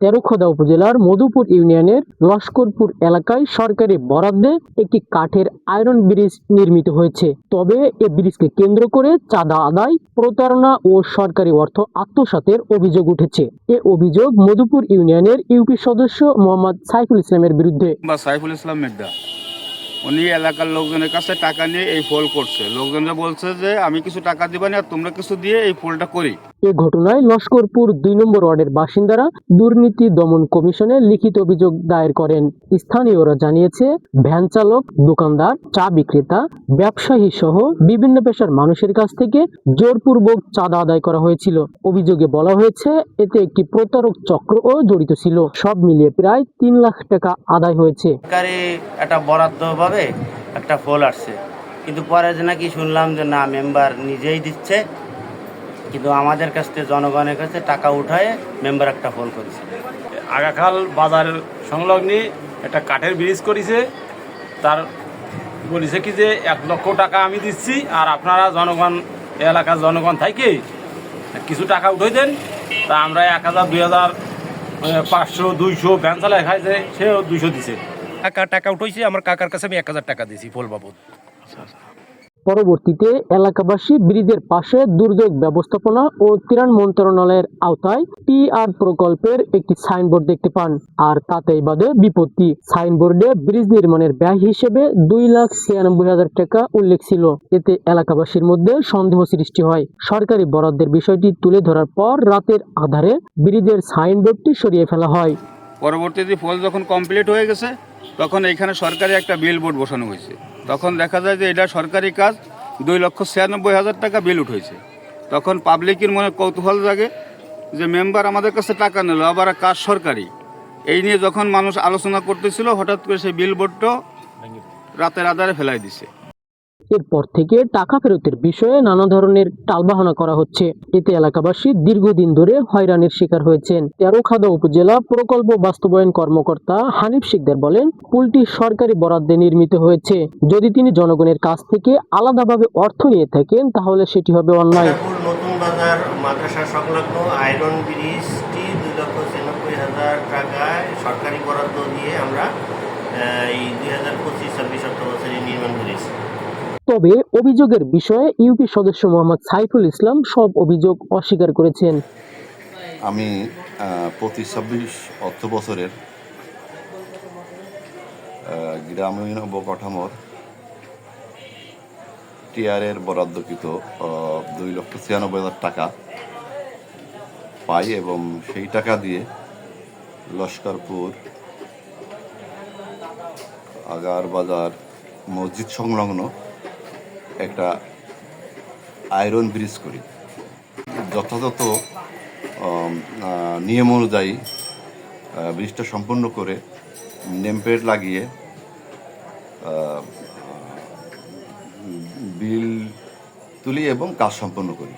তেরুখোদা উপজেলার মধুপুর ইউনিয়নের লস্করপুর এলাকায় সরকারি বরাদ্দে একটি কাঠের আয়রন ব্রিজ নির্মিত হয়েছে। তবে এ ব্রিজকে কেন্দ্র করে চাঁদা আদায়, প্রতারণা ও সরকারি অর্থ আত্মসাতের অভিযোগ উঠেছে। এ অভিযোগ মধুপুর ইউনিয়নের ইউপি সদস্য মোহাম্মদ সাইফুল ইসলামের বিরুদ্ধে। সাইফুল ইসলাম মেঘদা উনি এলাকার লোকজনের কাছে টাকা নিয়ে এই পোল করছে। লোকজনরা বলছে যে আমি কিছু টাকা দিবানি আর তোমরা কিছু দিয়ে এই পোলটা করি। এ ঘটনায় লস্করপুর ২ নম্বর ওয়ার্ডের বাসিন্দারা দুর্নীতি দমন কমিশনে লিখিত অভিযোগ দায়ের করেন। স্থানীয়রা জানিয়েছে, ভ্যান চালক, দোকানদার, চা বিক্রেতা, ব্যবসায়ী সহ বিভিন্ন পেশার মানুষের কাছ থেকে জোরপূর্বক চাঁদা আদায় করা হয়েছিল। অভিযোগে বলা হয়েছে, এতে একটি প্রতারক চক্রও জড়িত ছিল। সব মিলিয়ে প্রায় ৩ লাখ টাকা আদায় হয়েছে। একটা বরাদ্দভাবে একটা পোল আসছে, কিন্তু পরে যে নাকি শুনলাম যে না, মেম্বার নিজেই দিচ্ছে, কিন্তু আমাদের কাছ থেকে জনগণের কাছে টাকা উঠায় মেম্বার একটা পোল করেছে। আগাখাল বাজার সংলগ্নে একটা কাঠের ব্রিজ করেছে। তার বলেছে কি যে ১ লক্ষ টাকা আমি দিচ্ছি, আর আপনারা জনগণ, এলাকার জনগণ থেকে কিছু টাকা উঠে দেন। তা আমরা ১,০০০, ২,০০০, ৫০০, ২০০ ভ্যান চালায় খাইছে, সেও ২০০ দিছে। টাকা উঠেছে, আমার কাকার কাছে আমি ১,০০০ টাকা দিয়েছি পোল বাবদ। পরবর্তীতে এলাকাবাসী ব্রিজের পাশে দুর্যোগ ব্যবস্থাপনা ও ত্রাণ মন্ত্রণালয়ের আওতায় টিআর প্রকল্পের একটি সাইনবোর্ড দেখতে পান, আর তাতেই বাদে বিপত্তি। সাইনবোর্ডে ব্রিজ নির্মাণের ব্যয় হিসেবে ২,৯৬,০০০ টাকা উল্লেখ ছিল। এতে এলাকাবাসীর মধ্যে সন্দেহ সৃষ্টি হয়। সরকারি বরাদ্দের বিষয়টি তুলে ধরার পর রাতের আধারে ব্রিজের সাইনবোর্ডটি সরিয়ে ফেলা হয়। পরবর্তীতে পোল যখন কমপ্লিট হয়ে গেছে, তখন এখানে সরকারি একটা বিল বোর্ড বসানো হয়েছে। তখন দেখা যায় যে এটা সরকারি কাজ, ২,৯৬,০০০ টাকা বিল উঠেছে। তখন পাবলিকের মনে কৌতূহল জাগে যে মেম্বার আমাদের কাছে টাকা নিল, আবার কাজ সরকারি। এই নিয়ে যখন মানুষ আলোচনা করতেছিল, হঠাৎ করে সেই বিল বোর্ডটা রাতের আধারে ফেলাই দিছে। এরপর থেকে টাকা ফেরতের বিষয়ে নানা ধরনের টালবাহানা করা হচ্ছে। এতে এলাকাবাসী দীর্ঘদিন ধরে হয়রানির শিকার হয়েছেন। তেরুখোদা উপজেলা প্রকল্প বাস্তবায়ন কর্মকর্তা হানিফ শিকদার বলেন, পুলটি সরকারি বরাদ্দে নির্মিত হয়েছে। যদি তিনি জনগণের কাছ থেকে আলাদাভাবে অর্থ নিয়ে থাকেন, তাহলে সেটি হবে অন্যায়। নতুন বাজার মাদ্রাসা সংলগ্ন আয়রন ব্রিজটি ২,৯৬,০০০ টাকায় সরকারি বরাদ্দ দিয়ে আমরা এই ২০২৫-২৬ অর্থ বছরে নির্মাণ করেছি। তবে অভিযোগের বিষয়ে ইউপি সদস্য মোহাম্মদ সাইফুল ইসলাম সব অভিযোগ অস্বীকার করেছেন। আমি ২৫-২৬ অর্থ বছরের গ্রামীণ অবকাঠামোর টিআরের বরাদ্দকৃত ২,৯৬,০০০ টাকা পাই এবং সেই টাকা দিয়ে লস্করপুর আগার বাজার মসজিদ সংলগ্ন একটা আয়রন ব্রিজ করি। যথাযথ নিয়ম অনুযায়ী ব্রিজটা সম্পন্ন করে নেমপ্লেট লাগিয়ে বিল তুলি এবং কাজ সম্পন্ন করি।